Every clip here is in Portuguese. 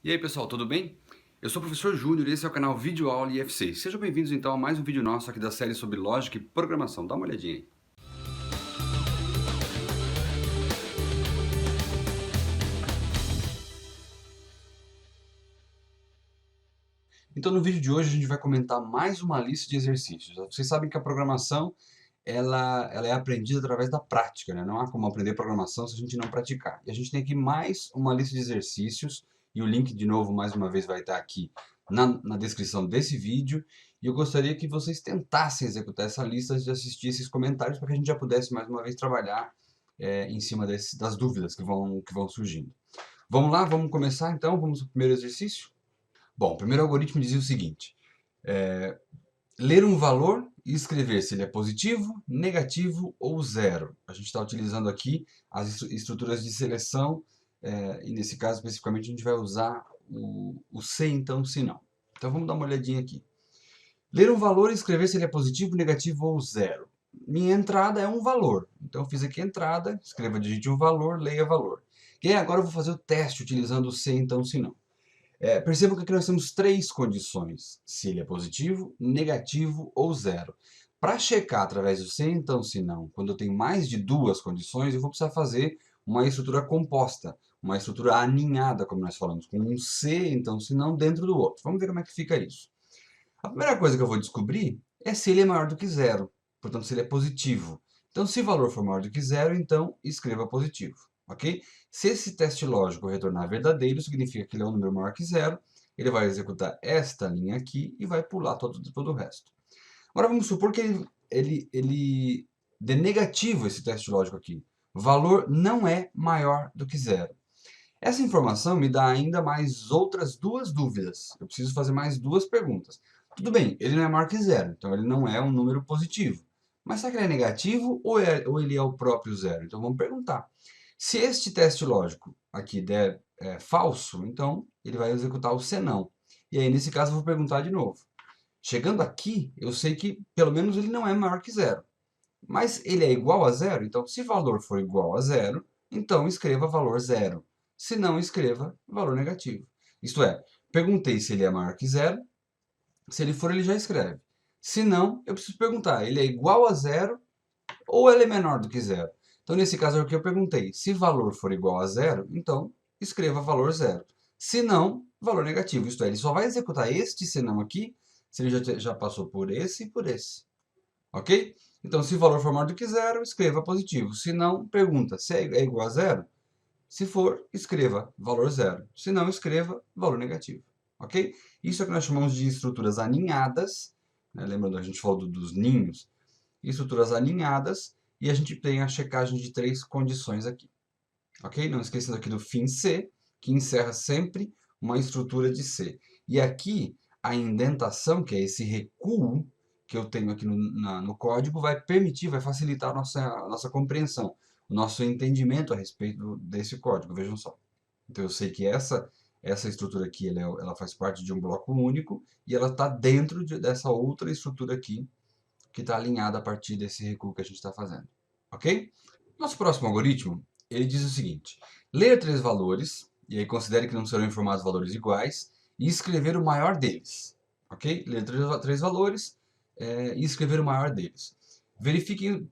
E aí pessoal, tudo bem? Eu sou o professor Júnior e esse é o canal Vídeo Aula IFC. Sejam bem-vindos então a mais um vídeo nosso aqui da série sobre lógica e programação. Dá uma olhadinha aí. Então no vídeo de hoje a gente vai comentar mais uma lista de exercícios. Vocês sabem que a programação ela é aprendida através da prática, né? Não há como aprender programação se a gente não praticar. E a gente tem aqui mais uma lista de exercícios e o link de novo mais uma vez vai estar aqui na descrição desse vídeo. E eu gostaria que vocês tentassem executar essa lista antes de assistir esses comentários para que a gente já pudesse mais uma vez trabalhar em cima das dúvidas que vão surgindo. Vamos lá, vamos começar então, vamos ao primeiro exercício? Bom, o primeiro algoritmo dizia o seguinte: ler um valor e escrever se ele é positivo, negativo ou zero. A gente está utilizando aqui as estruturas de seleção e nesse caso especificamente a gente vai usar o se então, se não. Então vamos dar uma olhadinha aqui. Ler um valor e escrever se ele é positivo, negativo ou zero. Minha entrada é um valor. Então eu fiz aqui entrada, escreva, digite um valor, leia valor. E aí agora eu vou fazer o teste utilizando o se então, se não. Percebam que aqui nós temos três condições: se ele é positivo, negativo ou zero. Para checar através do se então, se não, quando eu tenho mais de duas condições, eu vou precisar fazer uma estrutura composta, uma estrutura aninhada, como nós falamos, com um se então, se não dentro do outro. Vamos ver como é que fica isso. A primeira coisa que eu vou descobrir é se ele é maior do que zero, portanto, se ele é positivo. Então, se o valor for maior do que zero, então escreva positivo, ok? Se esse teste lógico retornar verdadeiro, significa que ele é um número maior que zero, ele vai executar esta linha aqui e vai pular todo o resto. Agora, vamos supor que ele dê negativo esse teste lógico aqui. O valor não é maior do que zero. Essa informação me dá ainda mais outras duas dúvidas. Eu preciso fazer mais duas perguntas. Tudo bem, ele não é maior que zero, então ele não é um número positivo. Mas será que ele é negativo ou ele é o próprio zero? Então vamos perguntar. Se este teste lógico aqui der falso, então ele vai executar o senão. E aí, nesse caso, eu vou perguntar de novo. Chegando aqui, eu sei que pelo menos ele não é maior que zero. Mas ele é igual a zero, então se valor for igual a zero, então escreva valor zero. Se não, escreva valor negativo. Isto é, perguntei se ele é maior que zero, se ele for, ele já escreve. Se não, eu preciso perguntar, ele é igual a zero ou ele é menor do que zero? Então, nesse caso aqui eu perguntei, se valor for igual a zero, então escreva valor zero. Se não, valor negativo. Isto é, ele só vai executar este senão aqui se ele já passou por esse e por esse. Ok? Então, se o valor for maior do que zero, escreva positivo. Se não, pergunta se é igual a zero. Se for, escreva valor zero. Se não, escreva valor negativo. Ok? Isso é o que nós chamamos de estruturas aninhadas. Né? Lembrando, a gente falou dos ninhos. Estruturas aninhadas. E a gente tem a checagem de três condições aqui. Ok? Não esquecendo aqui do fim C, que encerra sempre uma estrutura de C. E aqui, a indentação, que é esse recuo que eu tenho aqui no código, vai permitir, vai facilitar a nossa compreensão, o nosso entendimento a respeito desse código. Vejam só. Então, eu sei que essa estrutura aqui ela faz parte de um bloco único e ela está dentro dessa outra estrutura aqui, que está alinhada a partir desse recuo que a gente está fazendo. Ok? Nosso próximo algoritmo, ele diz o seguinte: ler três valores, e aí considere que não serão informados valores iguais, e escrever o maior deles. Ok? Ler três valores e escrever o maior deles. Verifique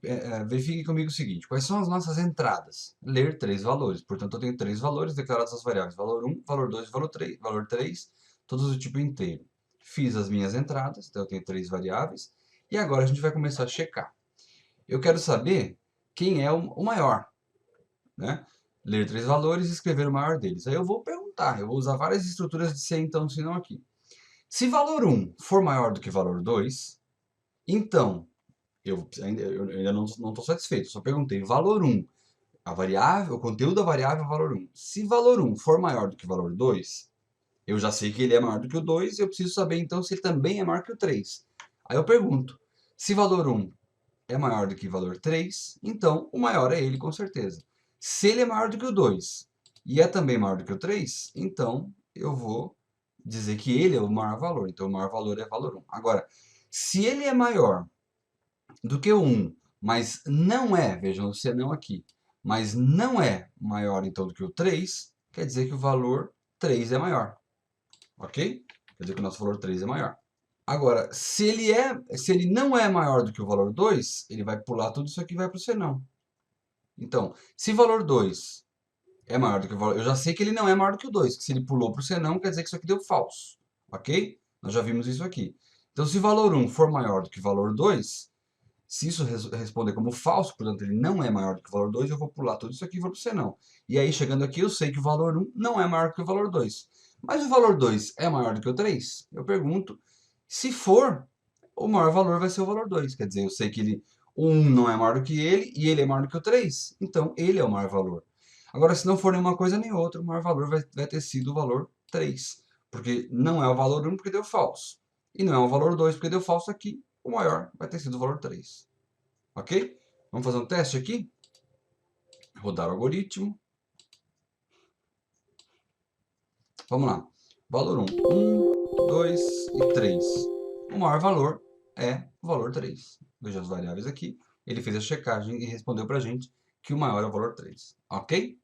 comigo o seguinte: quais são as nossas entradas? Ler três valores. Portanto, eu tenho três valores declarados as variáveis valor 1, valor 2 e valor 3, todos do tipo inteiro. Fiz as minhas entradas, então eu tenho três variáveis, e agora a gente vai começar a checar. Eu quero saber quem é o maior, né? Ler três valores e escrever o maior deles. Aí eu vou perguntar, eu vou usar várias estruturas de se então, se não aqui. Se valor 1 for maior do que valor 2, então, eu ainda não estou satisfeito, só perguntei valor 1, a variável, o conteúdo da variável é valor 1. Se valor 1 for maior do que valor 2, eu já sei que ele é maior do que o 2, eu preciso saber então se ele também é maior que o 3. Aí eu pergunto, se valor 1 é maior do que valor 3, então o maior é ele com certeza. Se ele é maior do que o 2 e é também maior do que o 3, então eu vou dizer que ele é o maior valor. Então o maior valor é valor 1. Agora, se ele é maior do que o 1, mas não é, vejam o senão aqui, mas não é maior então do que o 3, quer dizer que o valor 3 é maior. ok? Quer dizer que o nosso valor 3 é maior. Agora, se ele não é maior do que o valor 2, ele vai pular tudo isso aqui e vai para o senão. Então, se o valor 2 é maior do que o valor... Eu já sei que ele não é maior do que o 2, que se ele pulou para o senão, quer dizer que isso aqui deu falso, ok? Nós já vimos isso aqui. Então, se o valor 1 for maior do que o valor 2, se isso responder como falso, portanto, ele não é maior do que o valor 2, eu vou pular tudo isso aqui e vou para o senão. E aí, chegando aqui, eu sei que o valor 1 não é maior que o valor 2. Mas o valor 2 é maior do que o 3? Eu pergunto, se for, o maior valor vai ser o valor 2. Quer dizer, eu sei que o 1 não é maior do que ele e ele é maior do que o 3. Então, ele é o maior valor. Agora, se não for nenhuma coisa nem outra, o maior valor vai ter sido o valor 3. Porque não é o valor 1 porque deu falso. E não é o valor 2 porque deu falso aqui. O maior vai ter sido o valor 3. Ok? Vamos fazer um teste aqui? Rodar o algoritmo. Vamos lá. Valor 1. 1, 2 e 3. O maior valor é o valor 3. Veja as variáveis aqui. Ele fez a checagem e respondeu para a gente que o maior é o valor 3. Ok?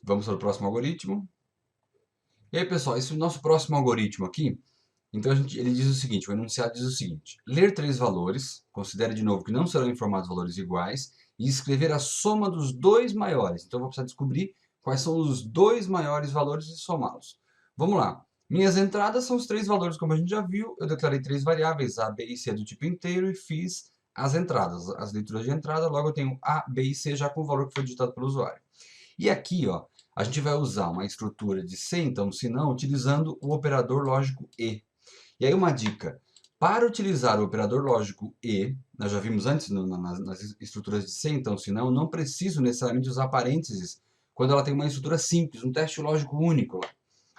Vamos para o próximo algoritmo. E aí, pessoal, esse nosso próximo algoritmo aqui, então ele diz o seguinte, o enunciado diz o seguinte: ler três valores, considere de novo que não serão informados valores iguais, e escrever a soma dos dois maiores. Então eu vou precisar descobrir quais são os dois maiores valores e somá-los. Vamos lá. Minhas entradas são os três valores, como a gente já viu. Eu declarei três variáveis, A, B e C do tipo inteiro, e fiz as entradas, as leituras de entrada. Logo eu tenho A, B e C já com o valor que foi digitado pelo usuário. E aqui, ó, a gente vai usar uma estrutura de se, então, se não, utilizando o operador lógico e. E aí uma dica, para utilizar o operador lógico e, nós já vimos antes nas estruturas de se, então, se não, não preciso necessariamente usar parênteses quando ela tem uma estrutura simples, um teste lógico único lá.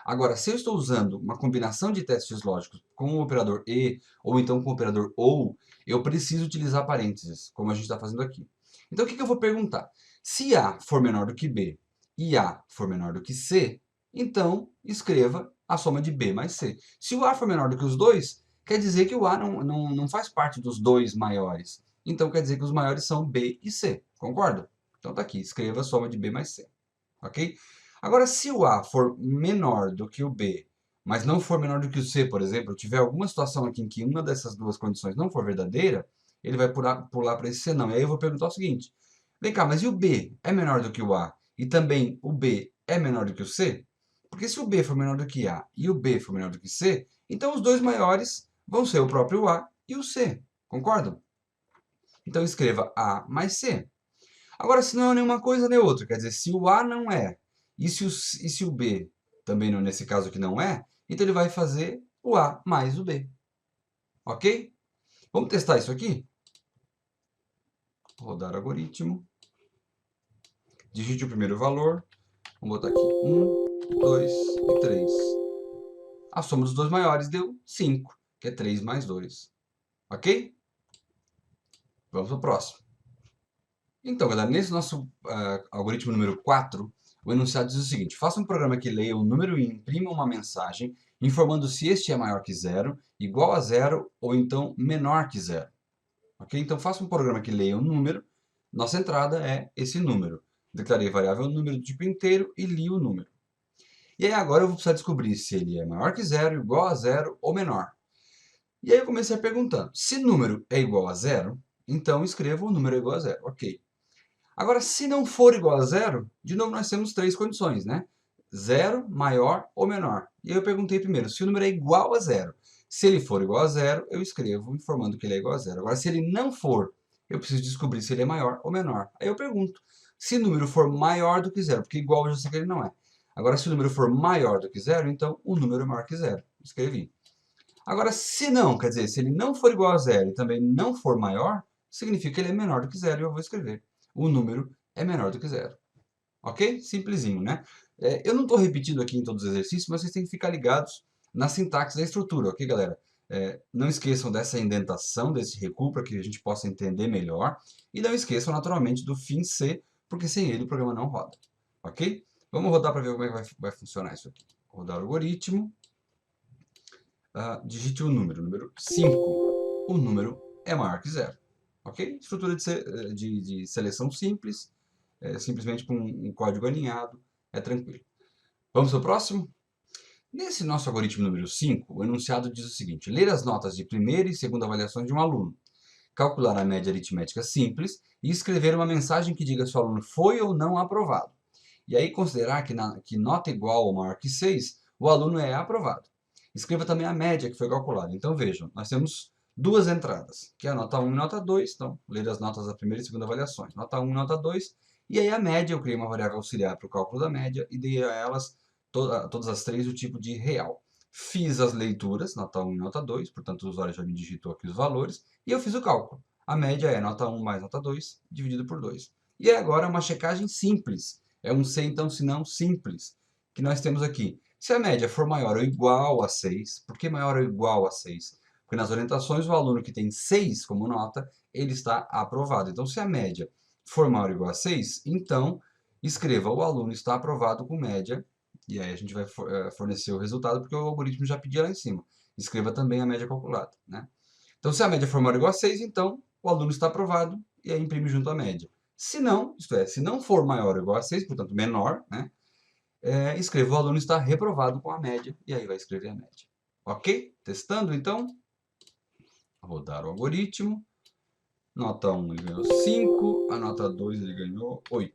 Agora, se eu estou usando uma combinação de testes lógicos com o operador e, ou então com o operador ou, eu preciso utilizar parênteses, como a gente está fazendo aqui. Então, o que eu vou perguntar? Se A for menor do que B e A for menor do que C, então escreva a soma de B mais C. Se o A for menor do que os dois, quer dizer que o A não faz parte dos dois maiores. Então, quer dizer que os maiores são B e C. Concorda? Então, tá aqui. Escreva a soma de B mais C. Ok? Agora, se o A for menor do que o B, mas não for menor do que o C, por exemplo, tiver alguma situação aqui em que uma dessas duas condições não for verdadeira, ele vai pular para esse C não. E aí eu vou perguntar o seguinte, vem cá, mas e o B é menor do que o A? E também o B é menor do que o C? Porque se o B for menor do que A e o B for menor do que C, então os dois maiores vão ser o próprio A e o C. Concordam? Então escreva A mais C. Agora, se não é nenhuma coisa nem outra, quer dizer, se o A não é, e se o B também não, nesse caso aqui não é, então ele vai fazer o A mais o B. Ok? Vamos testar isso aqui? Rodar o algoritmo. Digite o primeiro valor. Vamos botar aqui 1, 2 e 3. A soma dos dois maiores deu 5, que é 3 mais 2. Ok? Vamos para o próximo. Então, galera, nesse nosso algoritmo número 4, o enunciado diz o seguinte: faça um programa que leia um número e imprima uma mensagem informando se este é maior que zero, igual a zero ou então menor que zero. Ok? Então, faça um programa que leia um número. Nossa entrada é esse número. Declarei variável número do tipo inteiro e li o número. E aí agora eu vou precisar descobrir se ele é maior que zero, igual a zero ou menor. E aí eu comecei perguntando, se número é igual a zero, então escreva o número é igual a zero. Ok. Agora, se não for igual a zero, de novo nós temos três condições, né? Zero, maior ou menor. E aí eu perguntei primeiro, se o número é igual a zero. Se ele for igual a zero, eu escrevo informando que ele é igual a zero. Agora, se ele não for, eu preciso descobrir se ele é maior ou menor. Aí eu pergunto, se o número for maior do que zero, porque igual eu já sei que ele não é. Agora, se o número for maior do que zero, então o número é maior que zero. Escrevi. Agora, se não, quer dizer, se ele não for igual a zero e também não for maior, significa que ele é menor do que zero e eu vou escrever. O número é menor do que zero. Ok? Simplesinho, né? Eu não estou repetindo aqui em todos os exercícios, mas vocês têm que ficar ligados na sintaxe da estrutura, ok, galera? Não esqueçam dessa indentação, desse recuo, para que a gente possa entender melhor. E não esqueçam, naturalmente, do fim C, porque sem ele o programa não roda. Ok? Vamos rodar para ver como é que vai funcionar isso aqui. Rodar o algoritmo. Digite o número 5. O número é maior que zero. Ok? Estrutura de seleção simples, simplesmente com um código alinhado, é tranquilo. Vamos para o próximo? Nesse nosso algoritmo número 5, o enunciado diz o seguinte: ler as notas de primeira e segunda avaliações de um aluno, calcular a média aritmética simples e escrever uma mensagem que diga se o aluno foi ou não aprovado. E aí considerar que nota igual ou maior que 6, o aluno é aprovado. Escreva também a média que foi calculada. Então vejam, nós temos duas entradas, que é a nota 1 e nota 2. Então, ler as notas da primeira e segunda avaliações. Nota 1 e nota 2. E aí a média, eu criei uma variável auxiliar para o cálculo da média e dei a elas, todas as três, o tipo de real. Fiz as leituras, nota 1 e nota 2, portanto o usuário já me digitou aqui os valores, e eu fiz o cálculo. A média é nota 1 mais nota 2, dividido por 2. E agora uma checagem simples. É um se então se não simples, que nós temos aqui. Se a média for maior ou igual a 6, por que maior ou igual a 6? Porque nas orientações o aluno que tem 6 como nota, ele está aprovado. Então se a média for maior ou igual a 6, então escreva o aluno está aprovado com média, e aí a gente vai fornecer o resultado porque o algoritmo já pediu lá em cima. Escreva também a média calculada, né? Então se a média for maior ou igual a 6, então o aluno está aprovado e aí imprime junto a média. Se não, isto é, se não for maior ou igual a 6, portanto menor, né? Escreva o aluno está reprovado com a média, e aí vai escrever a média. Ok? Testando, então. Rodar o algoritmo. Nota 1 ele ganhou 5, a nota 2 ele ganhou 8.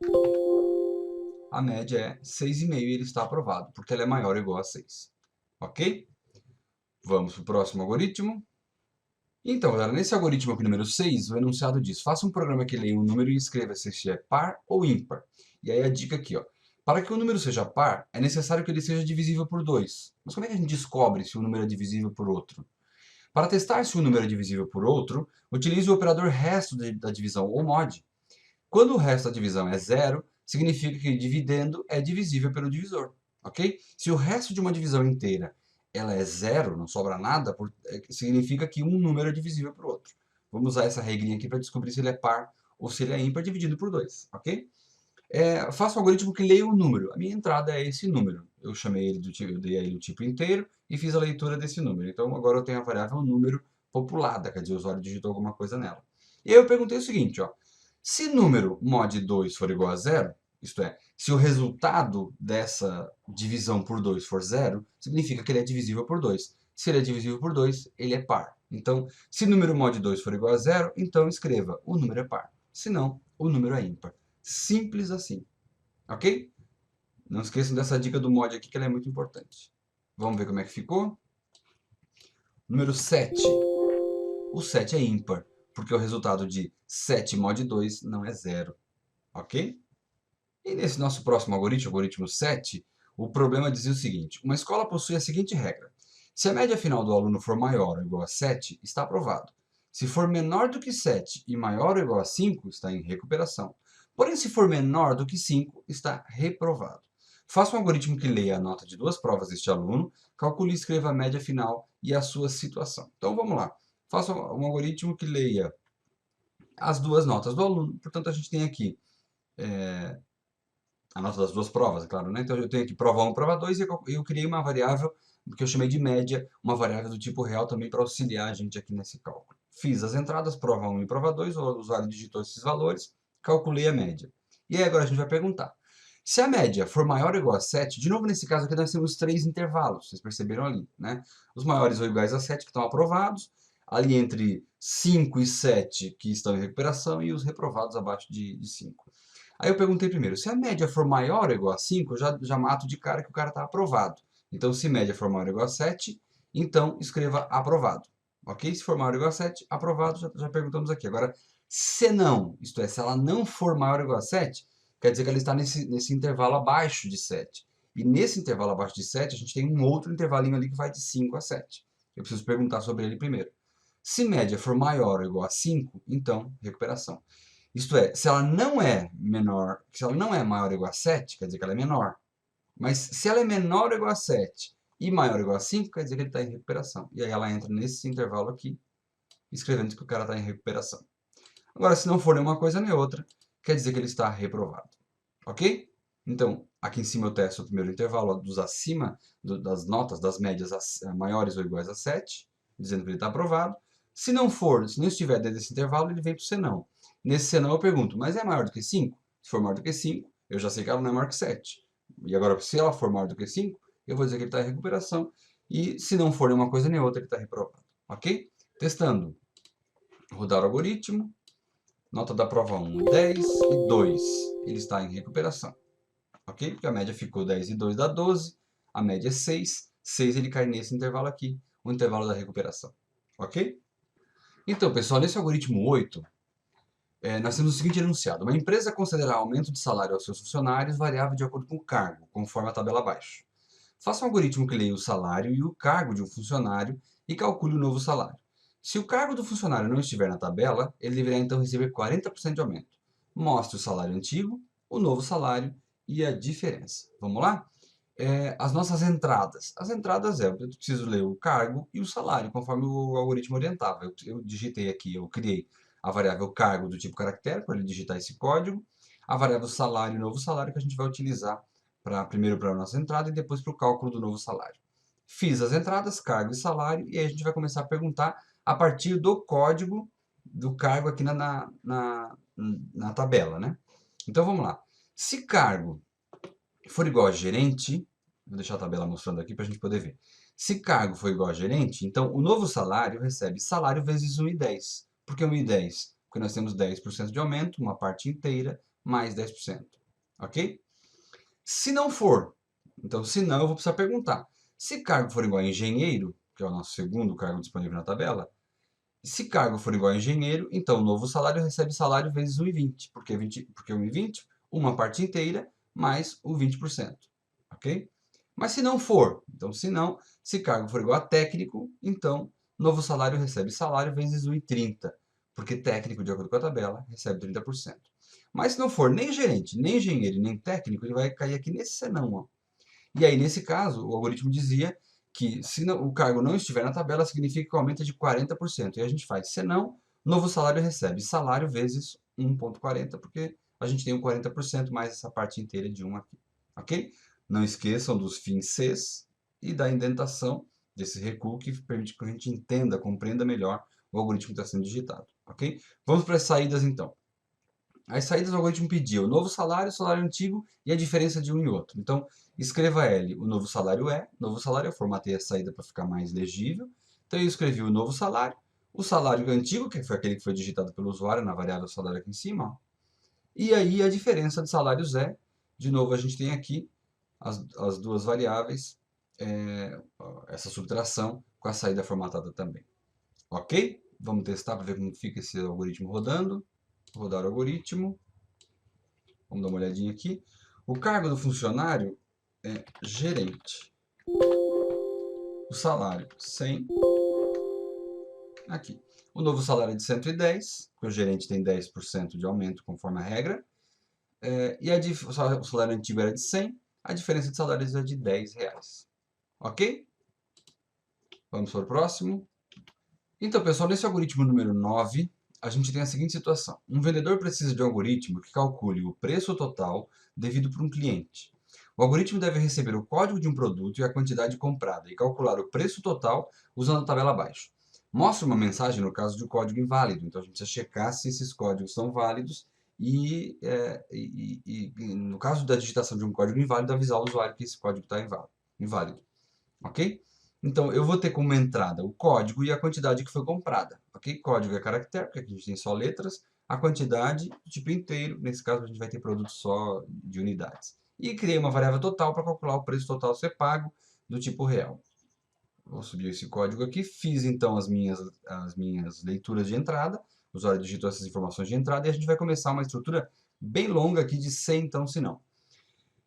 A média é 6,5 e ele está aprovado, porque ela é maior ou igual a 6. Ok? Vamos para o próximo algoritmo. Então, galera, nesse algoritmo aqui número 6, o enunciado diz: faça um programa que leia um número e escreva se este é par ou ímpar. E aí a dica aqui, ó. Para que o número seja par, é necessário que ele seja divisível por 2. Mas como é que a gente descobre se um número é divisível por outro? Para testar se um número é divisível por outro, utilize o operador resto da divisão, ou mod. Quando o resto da divisão é zero, significa que dividendo é divisível pelo divisor, ok? Se o resto de uma divisão inteira ela é zero, não sobra nada, significa que um número é divisível por outro. Vamos usar essa regrinha aqui para descobrir se ele é par ou se ele é ímpar dividido por 2, ok? Faço um algoritmo que leia um número. A minha entrada é esse número. Eu chamei ele eu dei a ele o tipo inteiro e fiz a leitura desse número. Então agora eu tenho a variável número populada, quer dizer, o usuário digitou alguma coisa nela. E aí eu perguntei o seguinte, ó. Se número mod 2 for igual a zero, isto é, se o resultado dessa divisão por 2 for zero, significa que ele é divisível por 2. Se ele é divisível por 2, ele é par. Então, se número mod 2 for igual a zero, então escreva o número é par. Se não, o número é ímpar. Simples assim, ok? Não esqueçam dessa dica do mod aqui, que ela é muito importante. Vamos ver como é que ficou? Número 7. O 7 é ímpar, porque o resultado de 7 mod 2 não é zero, ok? E nesse nosso próximo algoritmo, algoritmo 7, o problema dizia o seguinte: uma escola possui a seguinte regra. Se a média final do aluno for maior ou igual a 7, está aprovado. Se for menor do que 7 e maior ou igual a 5, está em recuperação. Porém, se for menor do que 5, está reprovado. Faça um algoritmo que leia a nota de duas provas deste aluno, calcule e escreva a média final e a sua situação. Então, vamos lá. Faça um algoritmo que leia as duas notas do aluno. Portanto, a gente tem aqui a nota das duas provas, é claro, né? Então eu tenho aqui prova 1 e prova 2 e eu criei uma variável que eu chamei de média, uma variável do tipo real também para auxiliar a gente aqui nesse cálculo. Fiz as entradas, prova 1 e prova 2, o usuário digitou esses valores, calculei a média. E aí agora a gente vai perguntar. Se a média for maior ou igual a 7, de novo nesse caso aqui nós temos três intervalos, vocês perceberam ali, né? Os maiores ou iguais a 7 que estão aprovados, ali entre 5 e 7 que estão em recuperação e os reprovados abaixo de 5. Aí eu perguntei primeiro, se a média for maior ou igual a 5, eu já mato de cara que o cara está aprovado. Então, se média for maior ou igual a 7, então escreva aprovado. Ok? Se for maior ou igual a 7, aprovado, já perguntamos aqui. Agora, se não, isto é, se ela não for maior ou igual a 7, quer dizer que ela está nesse intervalo abaixo de 7. E nesse intervalo abaixo de 7, a gente tem um outro intervalinho ali que vai de 5 a 7. Eu preciso perguntar sobre ele primeiro. Se média for maior ou igual a 5, então recuperação. Isto é, se ela não é menor, se ela não é maior ou igual a 7, quer dizer que ela é menor. Mas se ela é menor ou igual a 7 e maior ou igual a 5, quer dizer que ele está em recuperação. E aí ela entra nesse intervalo aqui, escrevendo que o cara está em recuperação. Agora, se não for nenhuma coisa nem outra, quer dizer que ele está reprovado. Ok? Então, aqui em cima eu testo o primeiro intervalo dos acima das notas, das médias maiores ou iguais a 7, dizendo que ele está aprovado. Se não for, se não estiver dentro desse intervalo, ele vem para o senão. Nesse senão eu pergunto, mas é maior do que 5? Se for maior do que 5, eu já sei que ela não é maior que 7. E agora, se ela for maior do que 5, eu vou dizer que ele está em recuperação, e se não for nenhuma coisa nem outra, ele está reprovado, ok? Testando. Rodar o algoritmo, nota da prova 1, 10 e 2, ele está em recuperação, ok? Porque a média ficou 10 e 2 dá 12, a média é 6, 6 ele cai nesse intervalo aqui, o intervalo da recuperação, ok? Então, pessoal, nesse algoritmo 8, nós temos o seguinte enunciado: uma empresa considerará aumento de salário aos seus funcionários variável de acordo com o cargo, conforme a tabela abaixo. Faça um algoritmo que leia o salário e o cargo de um funcionário e calcule o novo salário. Se o cargo do funcionário não estiver na tabela, ele deverá então receber 40% de aumento. Mostre o salário antigo, o novo salário e a diferença. Vamos lá? As nossas entradas. As entradas eu preciso ler o cargo e o salário, conforme o algoritmo orientava. Eu digitei aqui, eu criei a variável cargo do tipo caractere, para ele digitar esse código, a variável salário e novo salário que a gente vai utilizar primeiro para a nossa entrada e depois para o cálculo do novo salário. Fiz as entradas, cargo e salário, e aí a gente vai começar a perguntar a partir do código do cargo aqui na tabela, né? Então vamos lá. Se cargo for igual a gerente, vou deixar a tabela mostrando aqui para a gente poder ver. Se cargo for igual a gerente, então o novo salário recebe salário vezes 1,10. Por que 1,10? Porque nós temos 10% de aumento, uma parte inteira, mais 10%. Ok? Se não for, então se não, eu vou precisar perguntar. Se cargo for igual a engenheiro, que é o nosso segundo cargo disponível na tabela, se cargo for igual a engenheiro, então o novo salário recebe salário vezes 1,20. Por que 1,20? Uma parte inteira mais o 20%. Ok? Mas se não for, então se não, se cargo for igual a técnico, então novo salário recebe salário vezes 1,30. Porque técnico, de acordo com a tabela, recebe 30%. Mas se não for nem gerente, nem engenheiro, nem técnico, ele vai cair aqui nesse senão, ó. E aí, nesse caso, o algoritmo dizia que se não, o cargo não estiver na tabela, significa que aumenta de 40%. E a gente faz, senão, novo salário recebe salário vezes 1,40, porque a gente tem o 40% mais essa parte inteira de 1 aqui. Ok? Não esqueçam dos fins Cs e da indentação desse recuo que permite que a gente entenda, compreenda melhor o algoritmo que está sendo digitado. Ok? Vamos para as saídas, então. As saídas do algoritmo pediu o novo salário, o salário antigo e a diferença de um e outro. Então, escreva L, o novo salário eu formatei a saída para ficar mais legível. Então, eu escrevi o salário antigo, que foi aquele que foi digitado pelo usuário na variável salário aqui em cima, ó. E aí a diferença de salários de novo, a gente tem aqui as duas variáveis, essa subtração com a saída formatada também. Ok? Vamos testar para ver como fica esse algoritmo rodando. Rodar o algoritmo. Vamos dar uma olhadinha aqui. O cargo do funcionário é gerente. O salário, 100. Aqui. O novo salário é de 110, porque o gerente tem 10% de aumento, conforme a regra. E o salário antigo era de 100, a diferença de salários é de R$10. Ok? Vamos para o próximo. Então, pessoal, nesse algoritmo número 9, a gente tem a seguinte situação. Um vendedor precisa de um algoritmo que calcule o preço total devido por um cliente. O algoritmo deve receber o código de um produto e a quantidade comprada e calcular o preço total usando a tabela abaixo. Mostra uma mensagem no caso de um código inválido, então a gente precisa checar se esses códigos são válidos e no caso da digitação de um código inválido, avisar o usuário que esse código está inválido. Ok? Então, eu vou ter como entrada o código e a quantidade que foi comprada. Ok? Código é caractere, porque aqui a gente tem só letras. A quantidade, tipo inteiro. Nesse caso, a gente vai ter produto só de unidades. E criei uma variável total para calcular o preço total a ser pago do tipo real. Vou subir esse código aqui. Fiz, então, as minhas leituras de entrada. O usuário digitou essas informações de entrada e a gente vai começar uma estrutura bem longa aqui de se então, se não.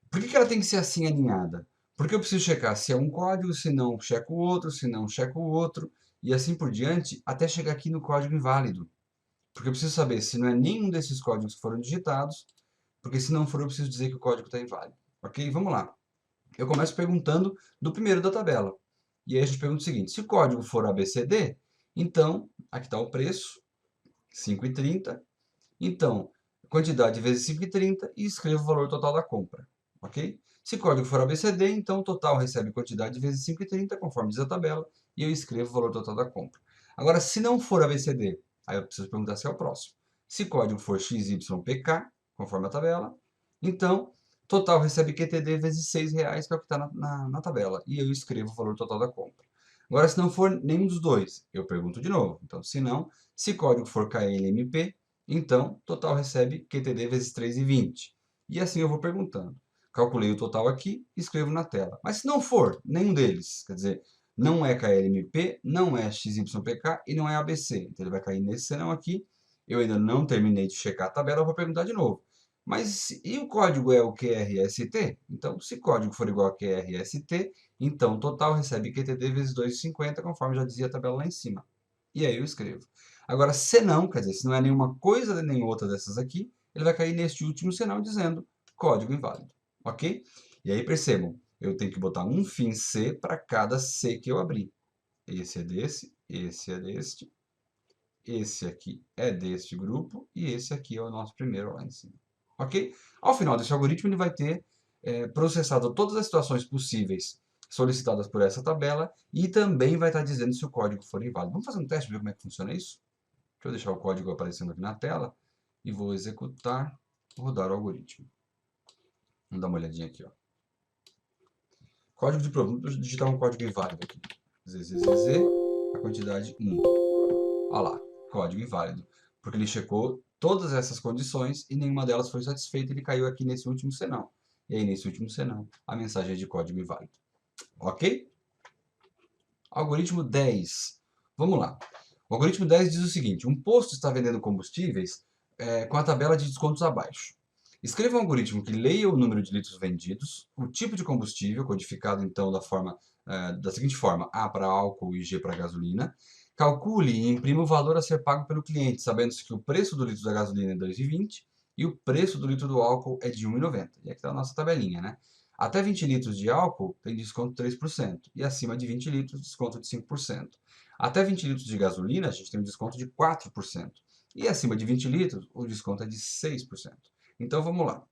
Por que ela tem que ser assim alinhada? Porque eu preciso checar se é um código, se não, checo o outro, se não, checo o outro, e assim por diante, até chegar aqui no código inválido. Porque eu preciso saber se não é nenhum desses códigos que foram digitados, porque se não for, eu preciso dizer que o código está inválido. Ok? Vamos lá. Eu começo perguntando do primeiro da tabela. E aí a gente pergunta o seguinte: se o código for ABCD, então, aqui está o preço, 5,30. Então, quantidade vezes 5,30 e escrevo o valor total da compra. Ok? Se o código for ABCD, então o total recebe quantidade vezes 5,30, conforme diz a tabela, e eu escrevo o valor total da compra. Agora, se não for ABCD, aí eu preciso perguntar se é o próximo. Se o código for XYPK, conforme a tabela, então Total recebe QTD vezes R$6, que é o que está na tabela. E eu escrevo o valor total da compra. Agora, se não for nenhum dos dois, eu pergunto de novo. Então, se não, se código for KLMP, então total recebe QTD vezes 3,20. E assim eu vou perguntando. Calculei o total aqui e escrevo na tela. Mas se não for nenhum deles, quer dizer, não é KLMP, não é XYPK e não é ABC. Então ele vai cair nesse senão aqui. Eu ainda não terminei de checar a tabela, eu vou perguntar de novo. Mas e o código é o QRST? Então, se código for igual a QRST, então total recebe QTD vezes 2,50, conforme já dizia a tabela lá em cima. E aí eu escrevo. Agora, se não, quer dizer, se não é nenhuma coisa nem outra dessas aqui, ele vai cair neste último senão dizendo código inválido. Ok? E aí percebam, eu tenho que botar um fim C para cada C que eu abrir. Esse é desse, esse é deste, esse aqui é deste grupo e esse aqui é o nosso primeiro lá em cima. Ok? Ao final desse algoritmo, ele vai ter processado todas as situações possíveis solicitadas por essa tabela e também vai estar dizendo se o código for inválido. Vamos fazer um teste para ver como é que funciona isso? Deixa eu deixar o código aparecendo aqui na tela e vou executar, rodar o algoritmo. Vamos dar uma olhadinha aqui, ó. Código de prova. Vou digitar um código inválido aqui. ZZZZ, a quantidade 1. Olha lá, código inválido. Porque ele checou todas essas condições e nenhuma delas foi satisfeita. Ele caiu aqui nesse último senão. E aí, nesse último senão, a mensagem é de código inválido. Ok? Algoritmo 10. Vamos lá. O algoritmo 10 diz o seguinte: um posto está vendendo combustíveis com a tabela de descontos abaixo. Escreva um algoritmo que leia o número de litros vendidos, o tipo de combustível, codificado então da seguinte forma: A para álcool e G para gasolina. Calcule e imprima o valor a ser pago pelo cliente, sabendo-se que o preço do litro da gasolina é 2,20 e o preço do litro do álcool é de 1,90. E aqui está a nossa tabelinha, né? Até 20 litros de álcool tem desconto de 3%, e acima de 20 litros, desconto de 5%. Até 20 litros de gasolina, a gente tem um desconto de 4%. E acima de 20 litros, o desconto é de 6%. Então vamos lá.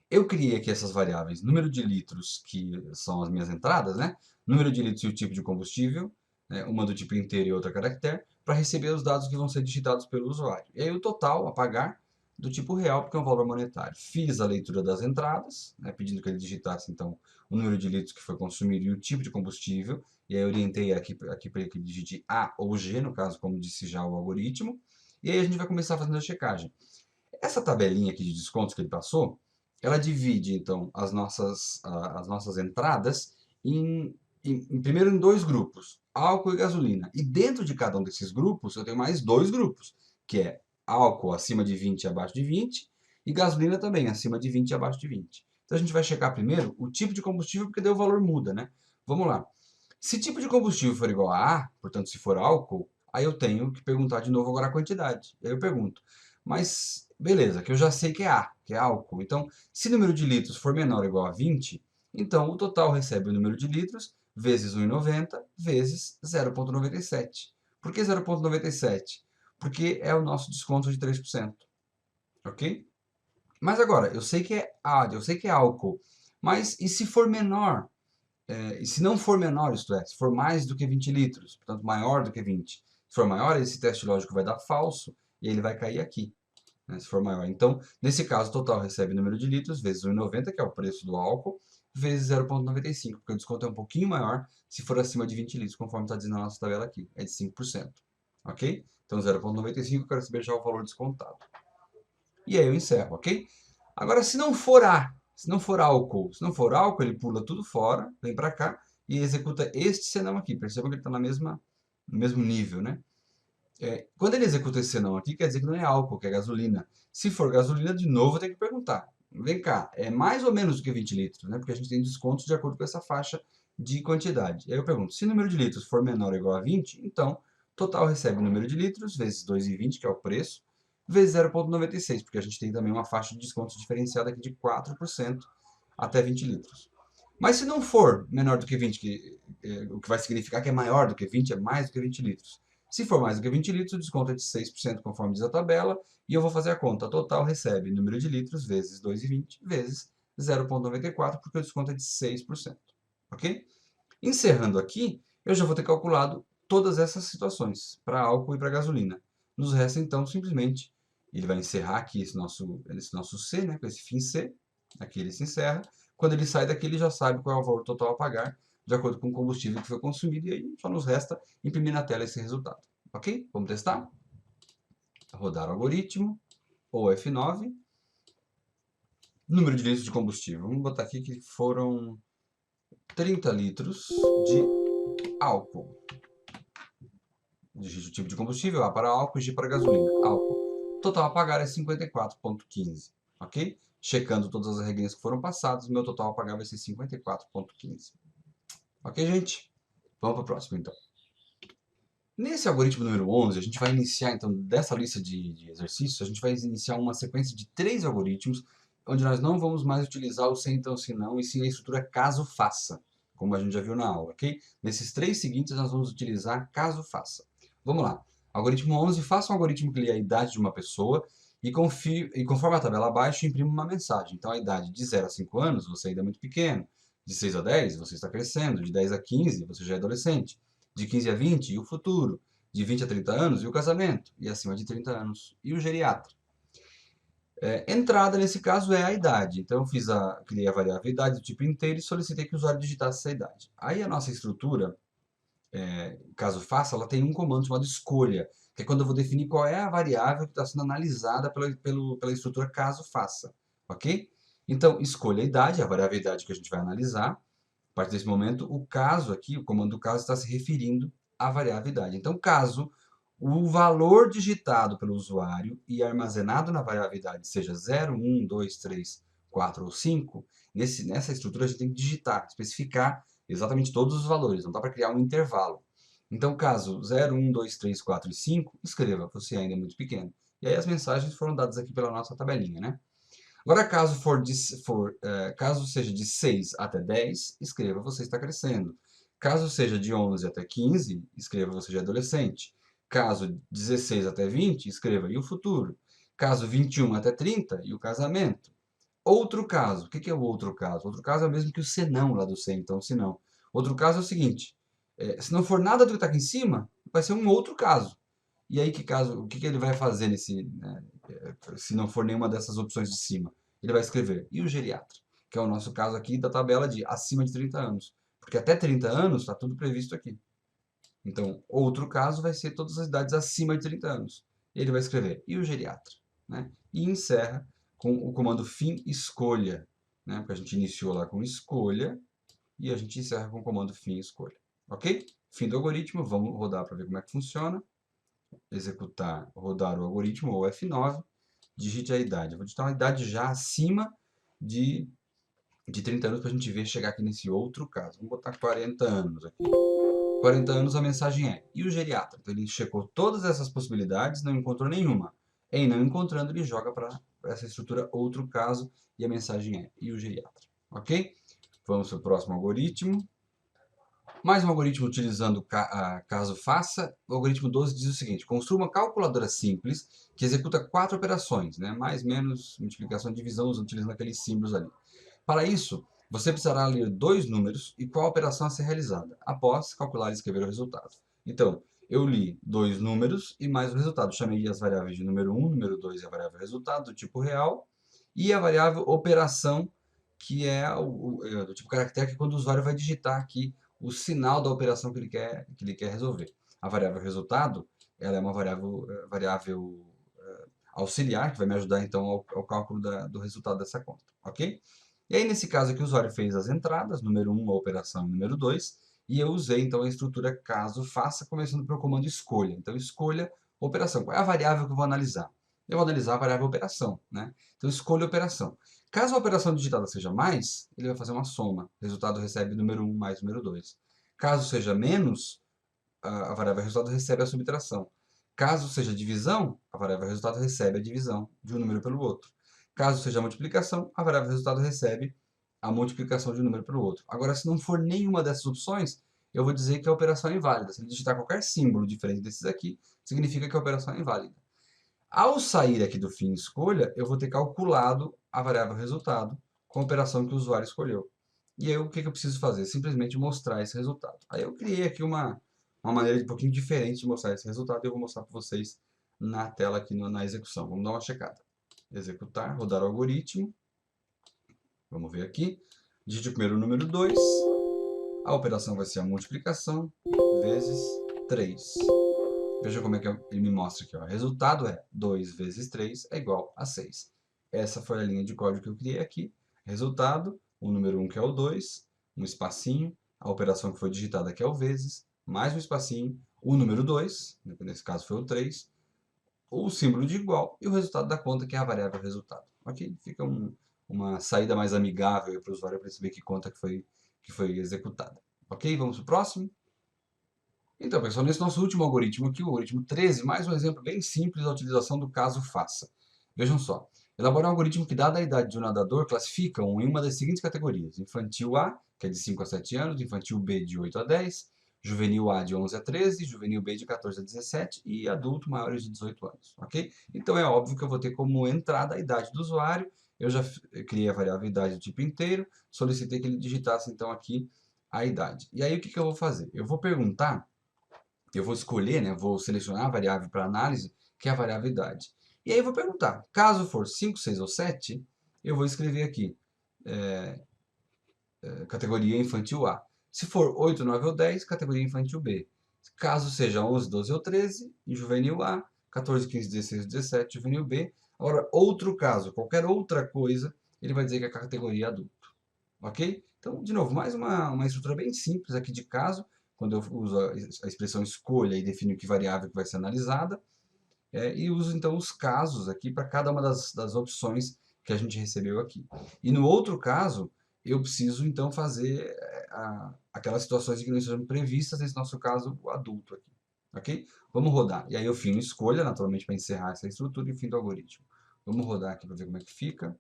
Eu criei aqui essas variáveis, número de litros, que são as minhas entradas, né? Número de litros e o tipo de combustível, né? Uma do tipo inteiro e outra caractere, para receber os dados que vão ser digitados pelo usuário. E aí o total a pagar do tipo real, porque é um valor monetário. Fiz a leitura das entradas, né? Pedindo que ele digitasse, então, o número de litros que foi consumido e o tipo de combustível. E aí eu orientei aqui para que ele digite A ou G, no caso, como disse já o algoritmo. E aí a gente vai começar fazendo a checagem. Essa tabelinha aqui de descontos que ele passou, ela divide, então, as nossas entradas primeiro em dois grupos, álcool e gasolina. E dentro de cada um desses grupos, eu tenho mais dois grupos, que é álcool acima de 20 e abaixo de 20, e gasolina também, acima de 20 e abaixo de 20. Então, a gente vai checar primeiro o tipo de combustível, porque daí o valor muda, né? Vamos lá. Se tipo de combustível for igual a A, portanto, se for álcool, aí eu tenho que perguntar de novo agora a quantidade. Aí eu pergunto, mas beleza, que eu já sei que é A, que é álcool. Então, se o número de litros for menor ou igual a 20, então o total recebe o número de litros vezes 1,90 vezes 0,97. Por que 0,97? Porque é o nosso desconto de 3%. Ok? Mas agora, eu sei que é A, eu sei que é álcool. Mas e se for menor? E se não for menor, isto é, se for mais do que 20 litros, portanto maior do que 20. Se for maior, esse teste lógico vai dar falso e ele vai cair aqui, né, se for maior. Então, nesse caso, o total recebe o número de litros vezes 1,90, que é o preço do álcool, vezes 0,95, porque o desconto é um pouquinho maior se for acima de 20 litros, conforme está dizendo na nossa tabela aqui, é de 5%. Ok? Então, 0,95 eu quero saber já o valor descontado. E aí eu encerro, ok? Agora, se não for A, se não for álcool, ele pula tudo fora, vem para cá e executa este senão aqui. Percebam que ele está no mesmo nível, né? Quando ele executa esse senão aqui, quer dizer que não é álcool, que é gasolina. Se for gasolina, de novo, tem que perguntar. Vem cá, é mais ou menos do que 20 litros, né? Porque a gente tem descontos de acordo com essa faixa de quantidade. E aí eu pergunto, se o número de litros for menor ou igual a 20, então, total recebe o número de litros, vezes 2,20, que é o preço, vezes 0,96, porque a gente tem também uma faixa de desconto diferenciada aqui de 4% até 20 litros. Mas se não for menor do que 20, o que vai significar que é maior do que 20, é mais do que 20 litros. Se for mais do que 20 litros, o desconto é de 6%, conforme diz a tabela, e eu vou fazer a conta. Total recebe número de litros vezes 2,20 vezes 0,94, porque o desconto é de 6%. Ok? Encerrando aqui, eu já vou ter calculado todas essas situações, para álcool e para gasolina. Nos resta, então, simplesmente, ele vai encerrar aqui esse nosso C, né, com esse fim C, Aqui ele se encerra. Quando ele sai daqui, ele já sabe qual é o valor total a pagar, de acordo com o combustível que foi consumido, e aí só nos resta imprimir na tela esse resultado. Ok? Vamos testar? Rodar o algoritmo, ou F9. Número de litros de combustível. Vamos botar aqui que foram 30 litros de álcool. Digite o tipo de combustível, A para álcool, G para gasolina. Álcool. Total a pagar é 54,15. Ok? Checando todas as regrinhas que foram passadas, meu total a pagar vai ser 54,15. Ok, gente? Vamos para o próximo, então. Nesse algoritmo número 11, a gente vai iniciar, então, dessa lista de exercícios, a gente vai iniciar uma sequência de 3 algoritmos, onde nós não vamos mais utilizar o se então, se não, e sim a estrutura caso faça, como a gente já viu na aula, ok? Nesses 3 seguintes, nós vamos utilizar caso faça. Vamos lá. Algoritmo 11, faça um algoritmo que lê a idade de uma pessoa e conforme a tabela abaixo, imprima uma mensagem. Então, a idade de 0 a 5 anos, você ainda é muito pequeno. De 6 a 10, você está crescendo. De 10 a 15, você já é adolescente. De 15 a 20, e o futuro. De 20 a 30 anos, e o casamento. E acima de 30 anos, e o geriatra. Entrada, nesse caso, é a idade. Então, criei a variável idade do tipo inteiro e solicitei que o usuário digitasse essa idade. Aí, a nossa estrutura, caso faça, ela tem um comando chamado escolha, que é quando eu vou definir qual é a variável que está sendo analisada pela estrutura caso faça, ok? Então, escolha a idade, a variável idade que a gente vai analisar. A partir desse momento, o caso aqui, o comando do caso, está se referindo à variável idade. Então, caso o valor digitado pelo usuário e armazenado na variável idade seja 0, 1, 2, 3, 4 ou 5, nessa estrutura a gente tem que digitar, especificar exatamente todos os valores, não dá para criar um intervalo. Então, caso 0, 1, 2, 3, 4 e 5, escreva, você ainda é muito pequeno. E aí as mensagens foram dadas aqui pela nossa tabelinha, né? Agora, caso seja de 6 até 10, escreva, você está crescendo. Caso seja de 11 até 15, escreva, você já é adolescente. Caso 16 até 20, escreva, e o futuro. Caso 21 até 30, e o casamento. Outro caso, o que é o outro caso? Outro caso é o mesmo que o senão lá do se então, se não. Outro caso é o seguinte, se não for nada do que está aqui em cima, vai ser um outro caso. E aí, o que ele vai fazer se não for nenhuma dessas opções de cima? Ele vai escrever, e o geriatra? Que é o nosso caso aqui da tabela de acima de 30 anos. Porque até 30 anos está tudo previsto aqui. Então, outro caso vai ser todas as idades acima de 30 anos. Ele vai escrever, e o geriatra? Né? E encerra com o comando fim escolha. Né? Porque a gente iniciou lá com escolha, e a gente encerra com o comando fim escolha. Ok? Fim do algoritmo, vamos rodar para ver como é que funciona. Executar, rodar o algoritmo, ou F9, digite a idade. Eu vou digitar uma idade já acima de 30 anos para a gente ver chegar aqui nesse outro caso. Vamos botar 40 anos aqui. 40 anos a mensagem é, e o geriatra? Então ele checou todas essas possibilidades, não encontrou nenhuma. Em não encontrando, ele joga para essa estrutura outro caso e a mensagem é, e o geriatra? Ok? Vamos para o próximo algoritmo. Mais um algoritmo utilizando caso faça. O algoritmo 12 diz o seguinte, construa uma calculadora simples que executa 4 operações, né? Mais, menos, multiplicação e divisão, utilizando aqueles símbolos ali. Para isso, você precisará ler 2 números e qual operação a ser realizada, após calcular e escrever o resultado. Então, eu li 2 números e mais o resultado. Chamei as variáveis de número 1, número 2 e a variável resultado, do tipo real, e a variável operação, que é do tipo caractere, que é quando o usuário vai digitar aqui o sinal da operação que ele quer resolver. A variável resultado, ela é uma variável auxiliar, que vai me ajudar então ao cálculo do resultado dessa conta, ok? E aí, nesse caso aqui, o usuário fez as entradas, número 1, a operação, número 2, e eu usei, então, a estrutura caso faça, começando pelo comando escolha. Então, escolha operação. Qual é a variável que eu vou analisar? Eu vou analisar a variável operação, né? Então, escolha operação. Caso a operação digitada seja mais, ele vai fazer uma soma. O resultado recebe número 1 mais número 2. Caso seja menos, a variável resultado recebe a subtração. Caso seja divisão, a variável resultado recebe a divisão de um número pelo outro. Caso seja multiplicação, a variável resultado recebe a multiplicação de um número pelo outro. Agora, se não for nenhuma dessas opções, eu vou dizer que a operação é inválida. Se ele digitar qualquer símbolo diferente desses aqui, significa que a operação é inválida. Ao sair aqui do fim escolha, eu vou ter calculado a variável resultado com a operação que o usuário escolheu. E aí, o que eu preciso fazer? Simplesmente mostrar esse resultado. Aí eu criei aqui uma maneira um pouquinho diferente de mostrar esse resultado e eu vou mostrar para vocês na tela aqui na execução. Vamos dar uma checada. Executar, rodar o algoritmo. Vamos ver aqui. Digite o primeiro número 2. A operação vai ser a multiplicação vezes 3. Veja como é que ele me mostra aqui. Ó. O resultado é 2 vezes 3 é igual a 6. Essa foi a linha de código que eu criei aqui. Resultado, o número 1 que é o 2, um espacinho, a operação que foi digitada que é o vezes, mais um espacinho, o número 2, nesse caso foi o 3, o símbolo de igual e o resultado da conta, que é a variável resultado. Ok? Fica uma saída mais amigável para o usuário perceber que conta que foi executada. Ok? Vamos para o próximo? Então, pessoal, nesse nosso último algoritmo aqui, o algoritmo 13, mais um exemplo bem simples da utilização do caso faça. Vejam só. Elaborar um algoritmo que, dada a idade de um nadador, classifica-o em uma das seguintes categorias. Infantil A, que é de 5 a 7 anos, infantil B, de 8 a 10, juvenil A, de 11 a 13, juvenil B, de 14 a 17 e adulto maiores de 18 anos, ok? Então, é óbvio que eu vou ter como entrada a idade do usuário. Eu já criei a variável idade do tipo inteiro, solicitei que ele digitasse, então, aqui a idade. E aí, o que eu vou fazer? Eu vou perguntar, eu vou escolher, né, vou selecionar a variável para análise, que é a variável idade. E aí eu vou perguntar, caso for 5, 6 ou 7, eu vou escrever aqui, categoria infantil A. Se for 8, 9 ou 10, categoria infantil B. Caso seja 11, 12 ou 13, juvenil A, 14, 15, 16, 17, juvenil B. Agora, outro caso, qualquer outra coisa, ele vai dizer que é a categoria adulto. Ok? Então, de novo, mais uma estrutura bem simples aqui de caso, quando eu uso a expressão escolha e defino que variável que vai ser analisada, e uso então os casos aqui para cada uma das opções que a gente recebeu aqui. E no outro caso, eu preciso então fazer aquelas situações que não sejam previstas, nesse nosso caso, o adulto aqui. Ok? Vamos rodar. E aí eu fino escolha, naturalmente, para encerrar essa estrutura e o fim do algoritmo. Vamos rodar aqui para ver como é que fica.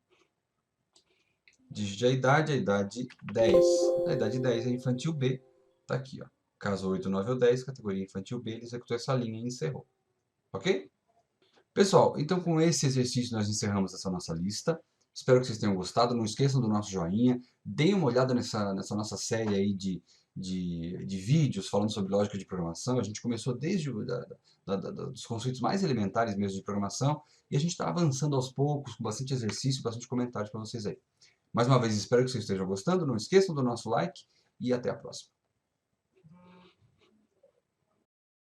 Digite a idade 10. A idade 10 é infantil B, está aqui, ó. Caso 8, 9 ou 10, categoria infantil B, ele executou essa linha e encerrou. Ok? Pessoal, então com esse exercício nós encerramos essa nossa lista. Espero que vocês tenham gostado. Não esqueçam do nosso joinha. Deem uma olhada nessa nossa série aí de vídeos falando sobre lógica de programação. A gente começou desde dos conceitos mais elementares mesmo de programação e a gente está avançando aos poucos, com bastante exercício, bastante comentários para vocês aí. Mais uma vez, espero que vocês estejam gostando. Não esqueçam do nosso like e até a próxima.